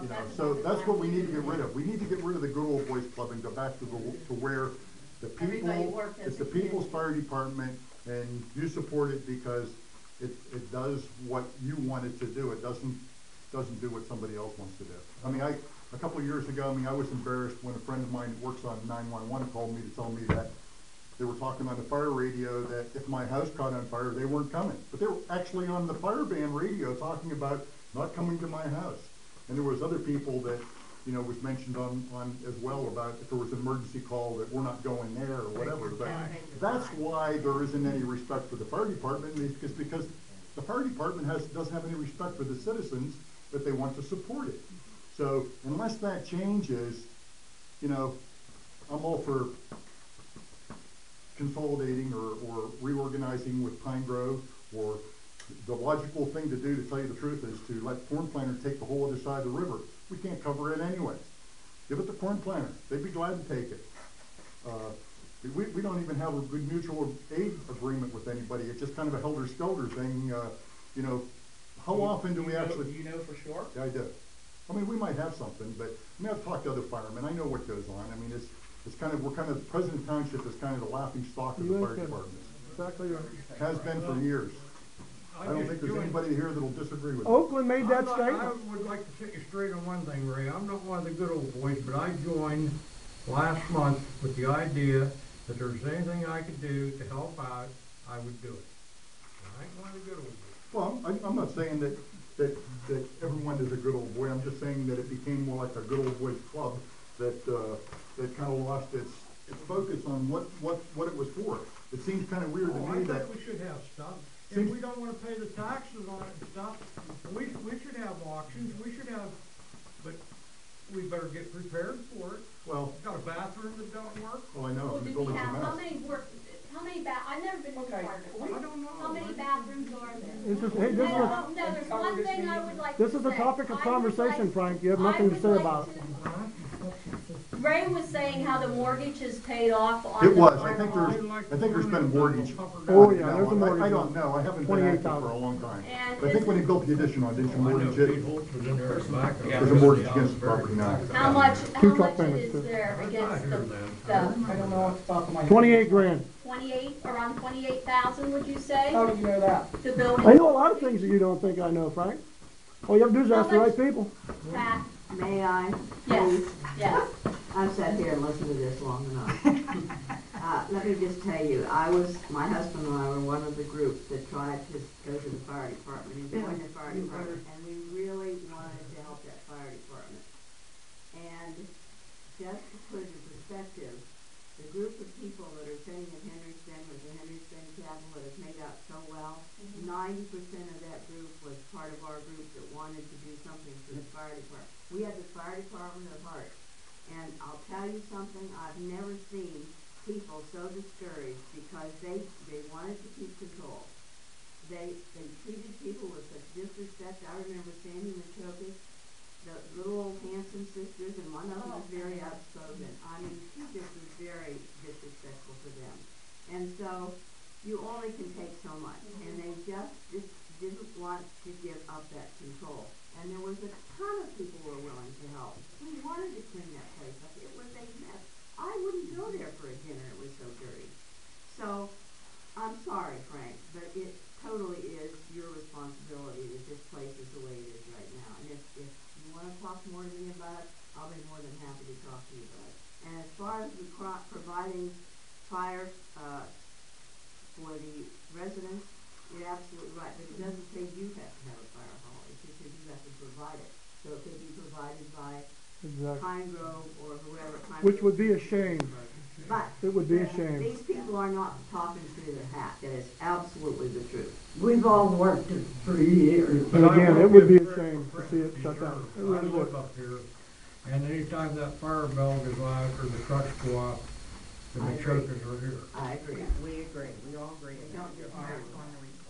You know, so that's what we need to get rid of. We need to get rid of the good old boys club and go back to where the people, it's the people's fire department, and you support it because it does what you want it to do. It doesn't do what somebody else wants to do. I mean, a couple of years ago, I mean, I was embarrassed when a friend of mine that works on 911 called me to tell me that they were talking on the fire radio that if my house caught on fire, they weren't coming. But they were actually on the fire band radio talking about not coming to my house. And there was other people that, you know, was mentioned on as well about if there was an emergency call that we're not going there or whatever. But that's why there isn't any respect for the fire department, is because the fire department doesn't have any respect for the citizens that they want to support it. So unless that changes, you know, I'm all for consolidating or reorganizing with Pine Grove, or the logical thing to do, to tell you the truth, is to let Corn Planter take the whole other side of the river. We can't cover it anyways. Give it to Corn Planter. They'd be glad to take it. We don't even have a good mutual aid agreement with anybody. It's just kind of a helter-skelter thing. You know, how often do we actually... Do you know for sure? Yeah, I do. I mean, we might have something, but I mean, I've talked to other firemen. I know what goes on. I mean, it's kind of, we're kind of, President Township is kind of the laughing stock of the fire department. Exactly right. Has been for years. I don't think there's anybody here that'll disagree with me. Oakland made that statement. I would like to set you straight on one thing, Ray. I'm not one of the good old boys, but I joined last month with the idea that if there's anything I could do to help out, I would do it. I ain't one of the good old boys. Well, I'm not saying that everyone is a good old boy. I'm just saying that it became more like a good old boys club that kind of lost its focus on what it was for. It seems kind of weird to me that... I think we should have stuff. If we don't want to pay the taxes on it and stuff, we should have auctions, we should have, but we better get prepared for it. Well... Got a bathroom that don't work? Well, I know. Well, did we have, I've never been in the fire department. I don't know. How many bathrooms are there? This is, hey, this is No, there's one thing I would like to say. this is a topic of I would conversation, like- Frank. You have nothing to I say would about like it. to- Ray was saying how the mortgage is paid off on It the was. fire I think hall. there's been a mortgage. Oh, yeah, there's a mortgage. I don't know. I haven't been active for a long time. But I think when they built the addition on, didn't you mortgage it? There's a mortgage against the property now. How much truck payments, is too. there against the, I don't know off the top of my head. 28 grand. 28, around 28,000, would you say? How do you know that? The building? I know a lot of things that you don't think I know, Frank. All you have to do is ask the right people. Pat? May I? Yes, yes. I've sat here and listened to this long enough. Let me just tell you, my husband and I were one of the groups that tried to go to the fire department and join the fire department, and we really wanted to help that fire department. And just to put it in perspective, the group of people that are sitting in Henry's Bend with the Henry's Bend Chapel that has made out so well, 90% of that group was part of our group that wanted to do something for the fire department. We had the fire department at heart. And I'll tell you something, I've never seen people so discouraged because they wanted to keep control. They treated people with such disrespect. I remember Sandy Machokas, the little old Hanson sisters, and one of them was very outspoken. I mean, she just was very disrespectful to them. And so, you only can take so much. And they just didn't want to give up that control. And there was a ton of people who were willing to help. We wanted to clean that place up. It was a mess. I wouldn't go there for a dinner. It was so dirty. So, I'm sorry, Frank, but it totally is your responsibility that this place is the way it is right now. And if you want to talk more to me about it, I'll be more than happy to talk to you about it. And as far as providing fire for the residents, you're absolutely right. But it doesn't say you have to have a fire hall. It just says you have to provide it. So it could be provided by Pine Grove or whoever. Which would be a shame. But it would be a shame. These people are not talking through their hat. That is absolutely the truth. We've all worked it for years. And again, it would be a shame to see it shut down. It I really would. live up here, and anytime that fire bell goes out or the trucks go off, the Machokas are here. I agree. We agree, we all agree. Don't get fired.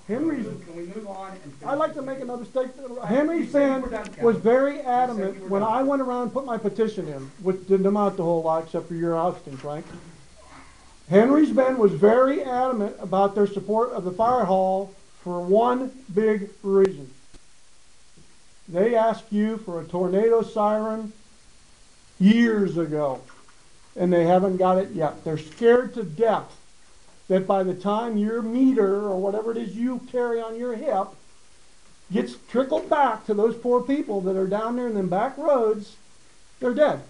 Henry's, Can we move on? I'd like to make another statement. Henry's Bend was very adamant when I went around and put my petition in, which didn't amount to a whole lot except for your ousting, Frank. Henry's Bend was very adamant about their support of the fire hall for one big reason. They asked you for a tornado siren years ago, and they haven't got it yet. They're scared to death that by the time your meter, or whatever it is you carry on your hip, gets trickled back to those poor people that are down there in them back roads, they're dead.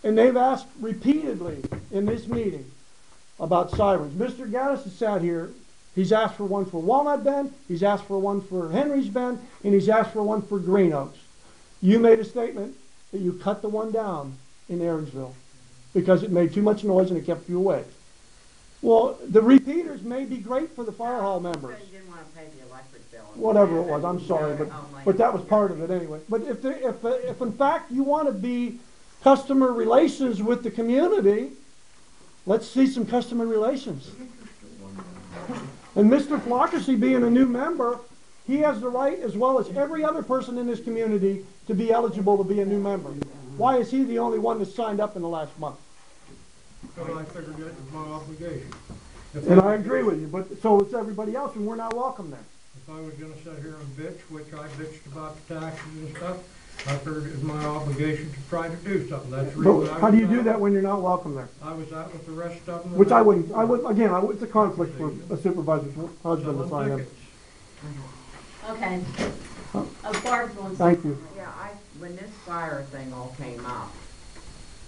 And they've asked repeatedly in this meeting about sirens. Mr. Gaddis has sat here. He's asked for one for Walnut Bend, he's asked for one for Henry's Bend, and he's asked for one for Green Oaks. You made a statement that you cut the one down in Aaronsville because it made too much noise and it kept you away. Well, the repeaters may be great for the fire hall members. You didn't want to pay the electric bill. Whatever it was, I'm sorry, but that was part of it anyway. But if in fact you want to be customer relations with the community, let's see some customer relations. And Mr. Flockersy being a new member, he has the right, as well as every other person in this community, to be eligible to be a new member. Why is he the only one that signed up in the last month? Because I figured that was my obligation. And I agree with you, but so is everybody else, and we're not welcome there. If I was gonna sit here and bitch, which I bitched about the taxes and stuff, I figured it was my obligation to try to do something. That's the reason But how do you do that when you're not welcome there? I was out with the rest of them. Which I wouldn't, again, it's a conflict for a supervisor's husband to sign up. Okay. Barb wants. Thank you. Yeah, when this fire thing all came up,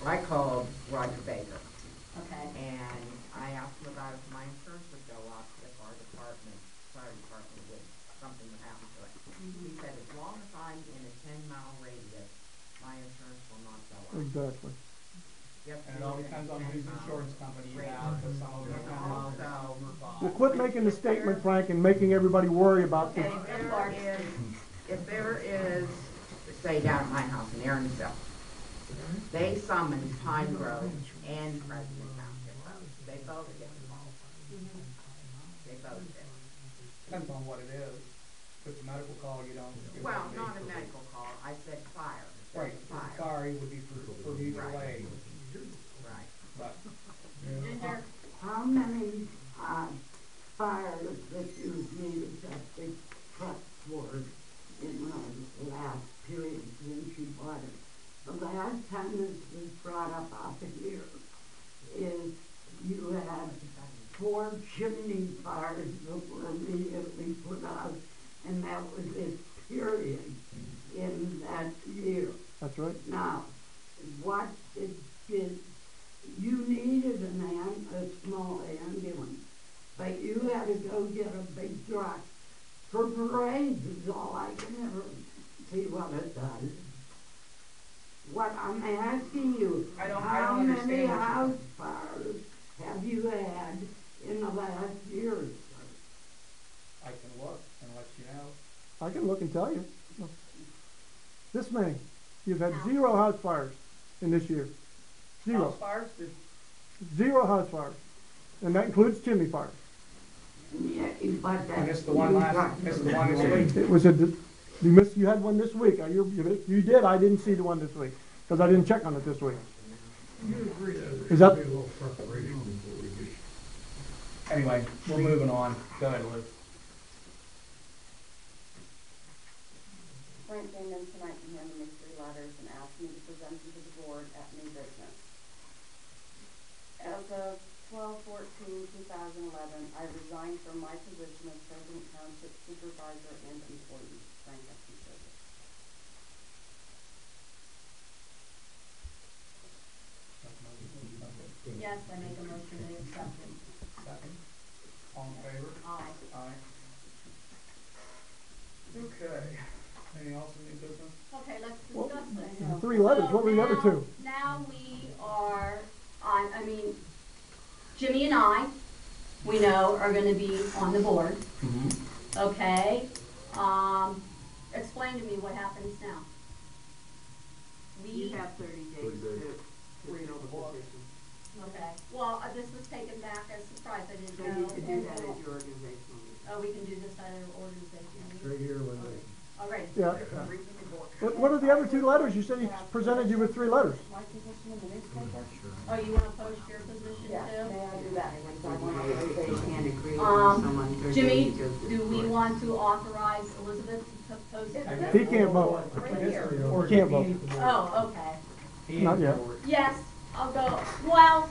I called Roger Baker, Okay. and I asked him about if my insurance would go up if our fire department something would happen to it. He said, as long as I'm in a 10-mile radius, my insurance will not go up. Exactly. And it all depends on whose insurance company you have, because some of them are Well, quit making the statement, Frank, and making everybody worry about this. If there is, say down at my house in Aaronsville, they summoned Pine Grove and President Township both. They both get involved. They both did. Depends on what it is. If it's a medical call, you don't. Well, not a medical call, I said fire. Right, fire would be for mutual Right. aid. Right. But Ginger. How many, fires that you needed that big truck for in the last period since you bought it? The last time this was brought up out here is you had 4 chimney fires that were immediately put out, and that was it, period, in that year. That's right. Now, what did you needed a small ambulance, but you had to go get a big truck for parades is all I can ever see what it does. What I'm asking you, I don't how many understand what you- house fires have you had in the last year or so? I can look and let you know. I can look and tell you. This many. You've had 0 house fires in this year. 0. House fires? 0 house fires. And that includes chimney fires. Yeah, but And that's. it's the one this week. It was you had one this week. You did, I didn't see the one this week, because I didn't check on it this week. You agree that there Is that- should be a little preparation before we get. Anyway, we're moving on. Go ahead, Liz. Frank came in tonight and handed me 3 letters and asked me to present them to the board at new business. As of 12/14/2011, I resigned from my position as President Township Supervisor and employee. Frank F. Service. Yes, I make a motion to accept it. Second. All in favor? Aye. Aye. Okay. Anything else in new business? Okay, let's Well, discuss this. 3 letters. What were the other 2? Now we are, I mean, Jimmy and I, we know, are gonna be on the board, Mm-hmm. okay? Explain to me what happens now. You have 30 days 30 days. to fill the position. Okay, well, this was taken back as a surprise, I didn't So know. you can do that at your organizational meeting. Oh, we can do this at our organization. Right here, Linda. All right. Yeah. What are the other 2 letters? You said he presented you with 3 letters. My position in the newspaper? Oh, you wanna post your position too? Yes, may I do that? So you can't increase agree on someone for Jimmy, doing good do we work. want to authorize Elizabeth to post? He can't vote. He can't vote. Oh, okay. Not yet. Yes, I'll go. Well,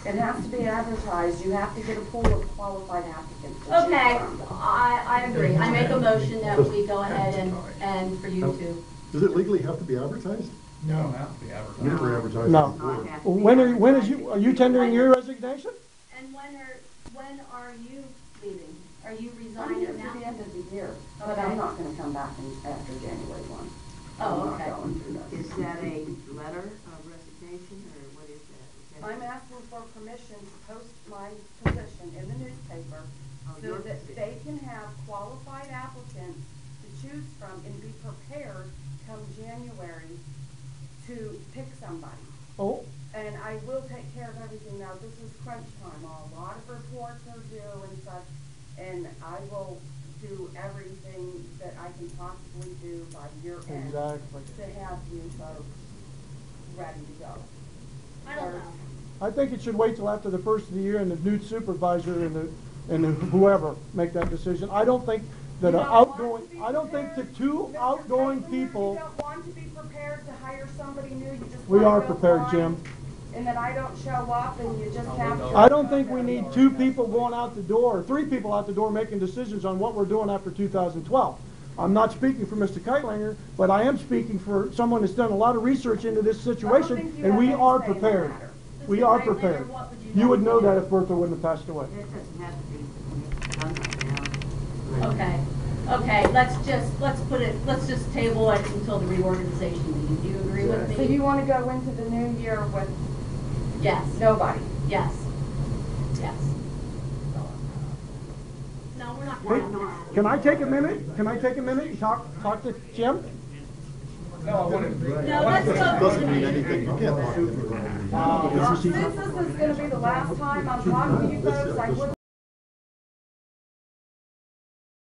It has to be advertised, you have to get a pool of qualified applicants to choose okay, from. I agree. I make a motion that we go ahead and for you to. Does it legally have to be advertised? No, don't have to be advertised. Never advertised No. before. Not have to be Are you tendering your resignation? And when are you leaving? Are you I'm resigning here now? to the end of the year, but Okay. I'm not gonna come back after January 1. Oh, I'm not okay. going through that. Is that a letter of resignation, or what is that? Is that- I'm asking for permission to post my position in the newspaper Oh, so your that position. they can have qualified applicants to choose from and be prepared come January to pick somebody. Oh, And I will take care of everything now. This is crunch time. A lot of reports are due and such, and I will do everything that I can possibly do by year end exactly. to have you folks ready to go. I don't know. I think it should wait till after the first of the year and the new supervisor and whoever make that decision. I don't think that You an don't want outgoing, to be I don't think the prepared, two Mr. outgoing Caitlin, people, You don't want to be prepared to hire somebody new, you just we wanna are go prepared, blind, Jim. And then I don't show up and you just have to. I don't think we need two people going out the door, or three people out the door making decisions on what we're doing after 2012. I'm not speaking for Mr. Keitlinger, but I am speaking for someone that's done a lot of research into this situation, and we are prepared. We are prepared. You would know that if Bertha wouldn't have passed away. That doesn't have to be done right now. Okay, okay, let's just table it until the reorganization meeting. Do you agree with So me? you wanna go into the new year with Yes, nobody? yes, yes. No, we're not. Wait, can I take a minute? Can I take a minute and talk to Jim? No, I want to. No, let's go. Doesn't mean anything, you can't talk to them. Since this is gonna be the last time I'm talking to you folks, I would